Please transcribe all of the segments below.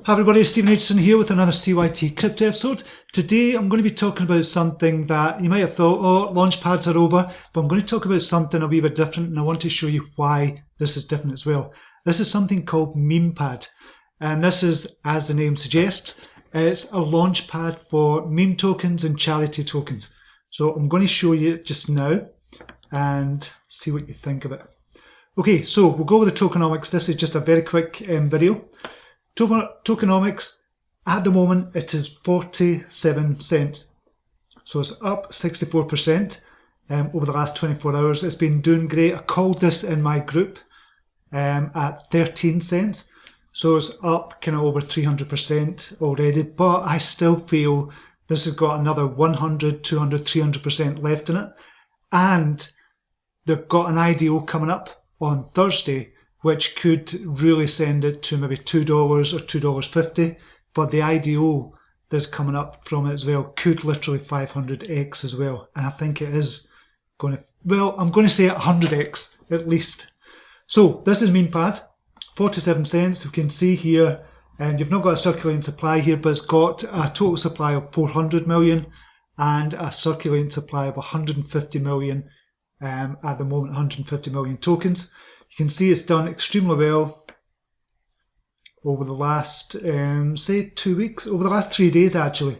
Hi everybody, Stephen Aitchison here with another CYT-Crypto episode. Today I'm going to be talking about something that you might have thought, oh, launchpads are over, but I'm going to talk about something a wee bit different, and I want to show you why this is different as well. This is something called MemePad, and this is, as the name suggests, it's a launchpad for meme tokens and charity tokens. So I'm going to show you just now and see what you think of it. Okay, so we'll go with the tokenomics. This is just a very quick video. Tokenomics, at the moment, it is 47 cents. So it's up 64% over the last 24 hours. It's been doing great. I called this in my group at 13 cents. So it's up kind of over 300% already. But I still feel this has got another 100, 200, 300% left in it. And they've got an IDO coming up on Thursday, which could really send it to maybe $2 or $2.50. But the IDO that's coming up from it as well could literally 500x as well. And I think it is going to, well, I'm going to say 100x at least. So this is MemePad, 47 cents. You can see here, and you've not got a circulating supply here, but it's got a total supply of 400 million and a circulating supply of 150 million at the moment, 150 million tokens. You can see it's done extremely well over the last, say 2 weeks, over the last 3 days actually.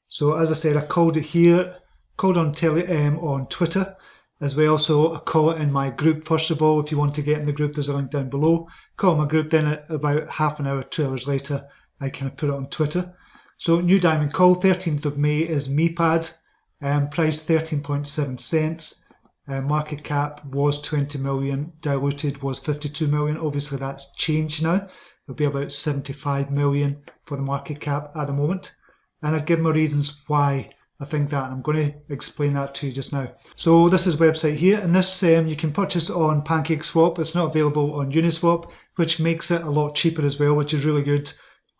So as I said, I called it here, called on Twitter as well. So I call it in my group first of all. If you want to get in the group, there's a link down below. Call my group, then at about half an hour, 2 hours later, I kind of put it on Twitter. So new diamond call, 13th of May is MemePad, price 13.7 cents. Market cap was 20 million, diluted was 52 million. Obviously that's changed now. It'll be about 75 million for the market cap at the moment. And I'd give my reasons why I think that, and I'm going to explain that to you just now. So this is the website here, and this you can purchase on PancakeSwap. It's not available on Uniswap, which makes it a lot cheaper as well, which is really good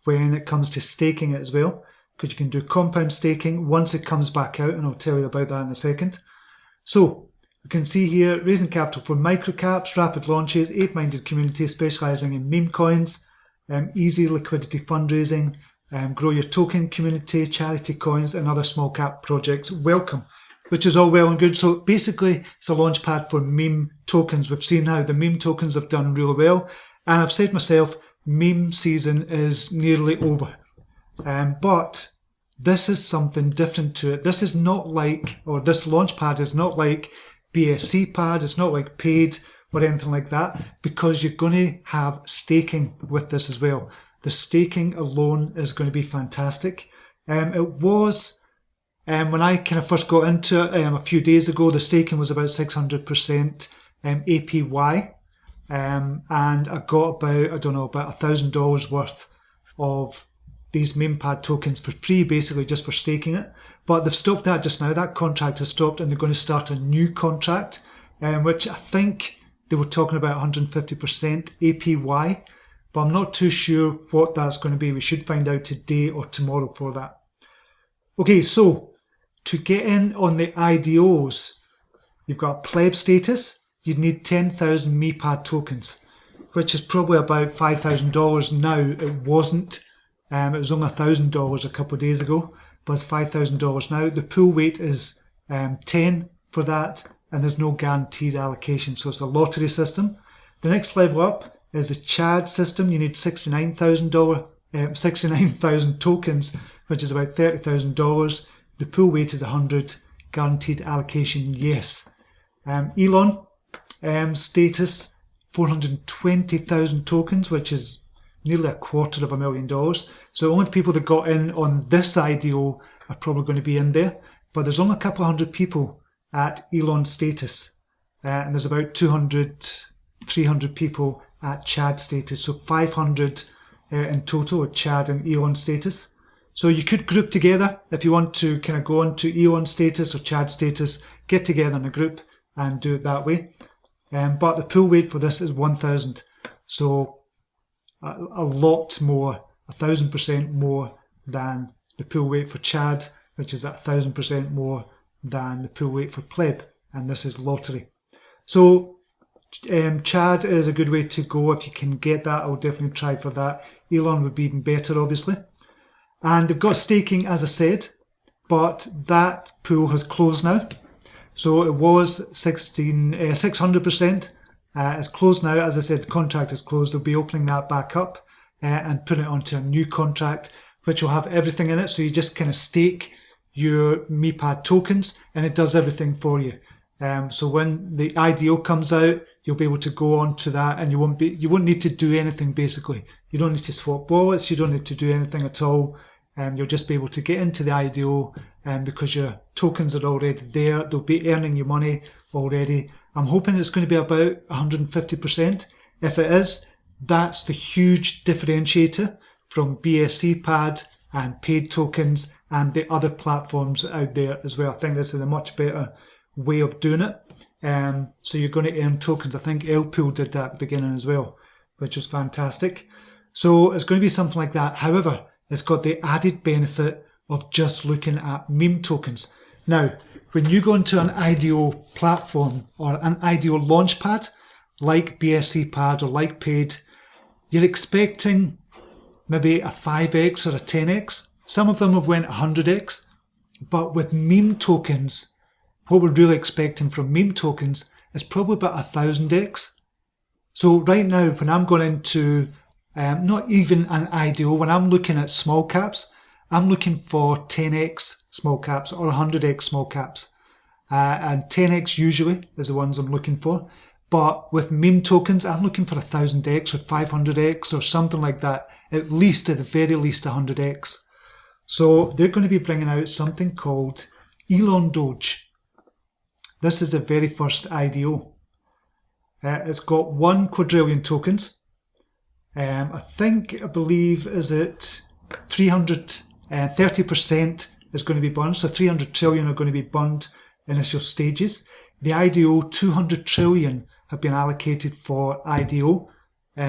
when it comes to staking it as well, because you can do compound staking once it comes back out, and I'll tell you about that in a second. So you can see here, raising capital for microcaps, rapid launches, ape-minded community specialising in meme coins, easy liquidity fundraising, grow your token community, charity coins and other small cap projects. Welcome, which is all well and good. So basically it's a launch pad for meme tokens. We've seen how the meme tokens have done really well. And I've said myself, meme season is nearly over. But this is something different to it. This is not like, or this launch pad is not like BSC pad, it's not like paid or anything like that, because you're going to have staking with this as well. The staking alone is going to be fantastic. It was, when I kind of first got into it a few days ago, the staking was about 600% APY, and I got about, I don't know, about $1,000 worth of these MemePad tokens for free, basically just for staking it. But they've stopped that just now. That contract has stopped, and they're going to start a new contract, which I think they were talking about 150% APY, but I'm not too sure what that's going to be. We should find out today or tomorrow for that. Okay, so to get in on the IDOs, you've got pleb status. You'd need 10,000 MemePad tokens, which is probably about $5,000 now. It wasn't. It was only $1,000 a couple of days ago, but it's $5,000 now. The pool weight is 10 for that, and there's no guaranteed allocation, so it's a lottery system. The next level up is the CHAD system. You need 69,000 tokens, which is about $30,000. The pool weight is 100, guaranteed allocation, yes. Elon status, 420,000 tokens, which is nearly $250,000. So only the people that got in on this IDO are probably going to be in there. But there's only a couple of hundred people at Elon status. And there's about 200, 300 people at CHAD status. So 500 in total at CHAD and Elon status. So you could group together if you want to kind of go on to Elon status or CHAD status, get together in a group and do it that way. But the pool weight for this is 1,000. So a lot more, 1,000% more than the pool weight for CHAD, which is 1,000% more than the pool weight for pleb, and this is lottery. So Chad is a good way to go. If you can get that, I'll definitely try for that. Elon would be even better, obviously. And they've got staking, as I said, but that pool has closed now. So it was 600%. It's closed now. As I said, the contract is closed. They'll be opening that back up and putting it onto a new contract, which will have everything in it. So you just kind of stake your MemePad tokens and it does everything for you. So when the IDO comes out, you'll be able to go on to that and you won't need to do anything basically. You don't need to swap wallets, you don't need to do anything at all. You'll just be able to get into the IDO because your tokens are already there. They'll be earning you money already. I'm hoping it's going to be about 150%. If it is, that's the huge differentiator from BSC-Pad and paid tokens and the other platforms out there as well. I think this is a much better way of doing it. So you're going to earn tokens. I think LPool did that at the beginning as well, which was fantastic. So it's going to be something like that. However, it's got the added benefit of just looking at meme tokens. Now, when you go into an IDO platform or an IDO launchpad, like BSC-Pad or like paid, you're expecting maybe a 5x or a 10x. Some of them have went 100x, but with meme tokens, what we're really expecting from meme tokens is probably about 1000x. So right now, when I'm going into not even an IDO, when I'm looking at small caps, I'm looking for 10x small caps or 100x small caps. And 10x usually is the ones I'm looking for. But with meme tokens, I'm looking for 1000x or 500x or something like that. At least, at the very least, 100x. So they're going to be bringing out something called ElonDoge. This is the very first IDO. It's got 1 quadrillion tokens. I believe, is it 30% is going to be burned. So 300 trillion are going to be burned initial stages. The IDO, 200 trillion have been allocated for IDO,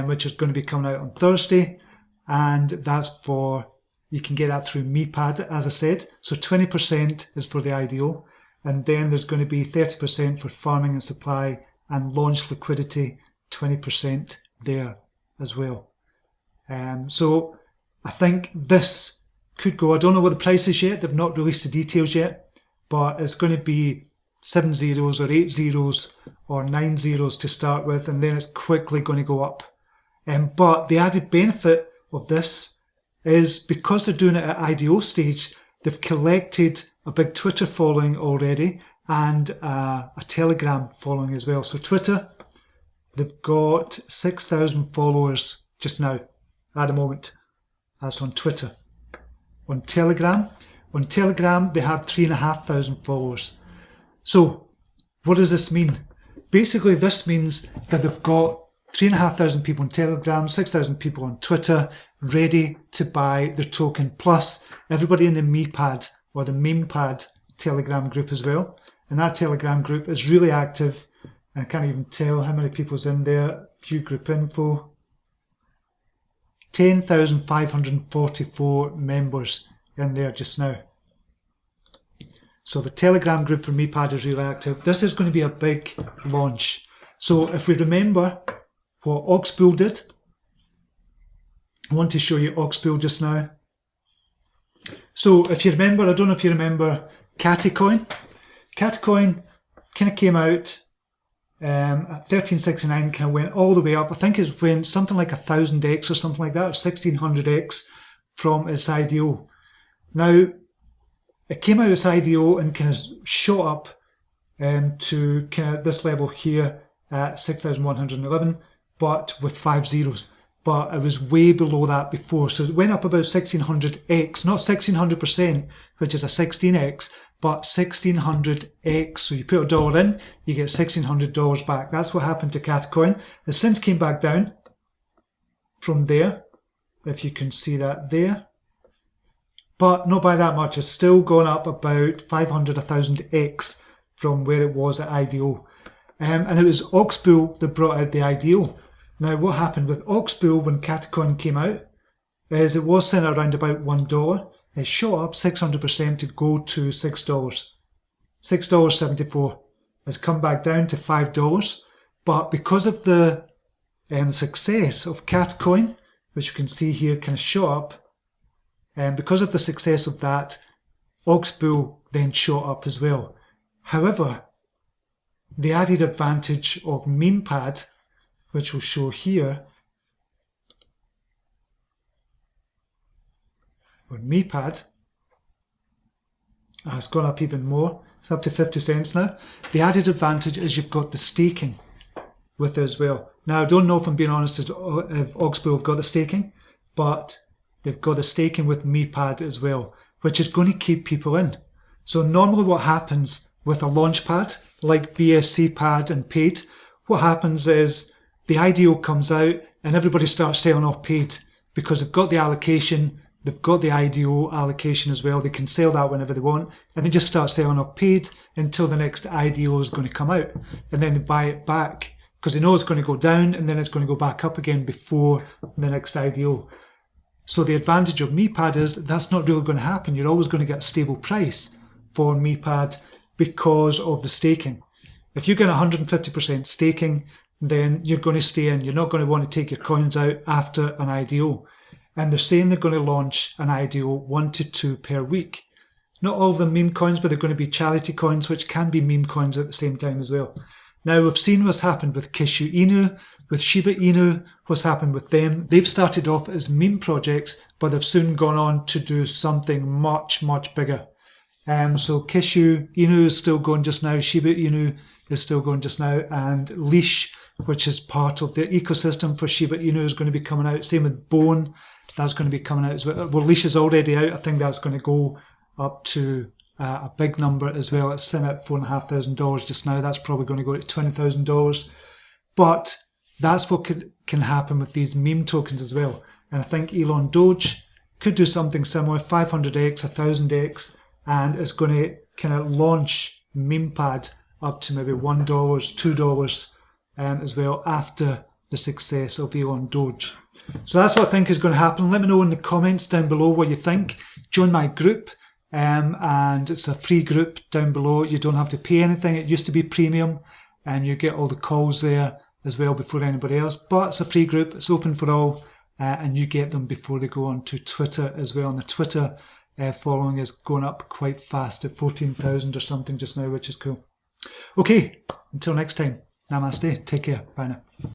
which is going to be coming out on Thursday. And that's for, you can get that through MemePad, as I said. So 20% is for the IDO. And then there's going to be 30% for farming and supply and launch liquidity, 20% there as well. So I think this could go, I don't know what the price is yet, they've not released the details yet, but it's going to be 7 zeros or 8 zeros or 9 zeros to start with, and then it's quickly going to go up. But the added benefit of this is because they're doing it at IDO stage, they've collected a big Twitter following already and a Telegram following as well. So Twitter, they've got 6,000 followers just now at the moment. That's on Twitter. On Telegram, they have 3,500 followers. So what does this mean? Basically, this means that they've got 3,500 people on Telegram, 6,000 people on Twitter, ready to buy their token, plus everybody in the MemePad or the MemePad Telegram group as well. And that Telegram group is really active. I can't even tell how many people's in there. View group info. 10,544 members in there just now. So the Telegram group for MemePad is really active. This is going to be a big launch. So if we remember what Oxpool did, I want to show you Oxpool just now. So if you remember, I don't know if you remember Catcoin. Catcoin kind of came out at 1369, kind of went all the way up. I think it went something like 1000x or something like that, or 1600x from its IDO. Now, it came out of its IDO and kind of shot up to kind of this level here at 6,111, but with 5 zeros. But it was way below that before. So it went up about 1600x, not 1600%, which is a 16x, but 1600x. So you put $1 in, you get $1,600 back. That's what happened to Catcoin. It since came back down from there, if you can see that there. But not by that much. It's still gone up about 500, 1000x from where it was at IDO. And it was Oxpool that brought out the IDO. Now, what happened with Oxpool when Catcoin came out is it was sent around about $1. It shot up 600% to go to $6. $6.74. It's come back down to $5. But because of the success of Catcoin, which you can see here kind of shot up, and because of the success of that, Oxbow then shot up as well. However, the added advantage of MemePad, which we'll show here, or MemePad, has gone up even more. It's up to 50 cents now. The added advantage is you've got the staking with it as well. Now, I don't know if I'm being honest if Oxbow have got the staking, but they've got the staking with MemePad as well, which is going to keep people in. So normally what happens with a launchpad, like BSC pad and paid, what happens is the IDO comes out and everybody starts selling off paid because they've got the allocation, they've got the IDO allocation as well. They can sell that whenever they want, and they just start selling off paid until the next IDO is going to come out, and then they buy it back because they know it's going to go down and then it's going to go back up again before the next IDO. So the advantage of MemePad is that's not really going to happen. You're always going to get a stable price for MemePad because of the staking. If you get 150% staking, then you're going to stay in. You're not going to want to take your coins out after an IDO. And they're saying they're going to launch an IDO 1 to 2 per week. Not all of them meme coins, but they're going to be charity coins, which can be meme coins at the same time as well. Now, we've seen what's happened with Kishu Inu, with Shiba Inu, what's happened with them. They've started off as meme projects, but they've soon gone on to do something much, much bigger. So Kishu Inu is still going just now, Shiba Inu is still going just now, and Leash, which is part of the ecosystem for Shiba Inu, is going to be coming out. Same with Bone, that's going to be coming out as well. Well, Leash is already out. I think that's going to go up to a big number as well. It's sitting at $4,500 just now. That's probably going to go to $20,000. But that's what can happen with these meme tokens as well. And I think ElonDoge could do something similar, 500x, 1000x, and it's going to kind of launch MemePad up to maybe $1, $2 as well after the success of ElonDoge. So that's what I think is going to happen. Let me know in the comments down below what you think. Join my group, and it's a free group down below. You don't have to pay anything. It used to be premium, and you get all the calls there as well before anybody else. But it's a free group. It's open for all, and you get them before they go on to Twitter as well. And the Twitter following is going up quite fast at 14,000 or something just now, which is cool. Okay, until next time. Namaste. Take care. Bye now.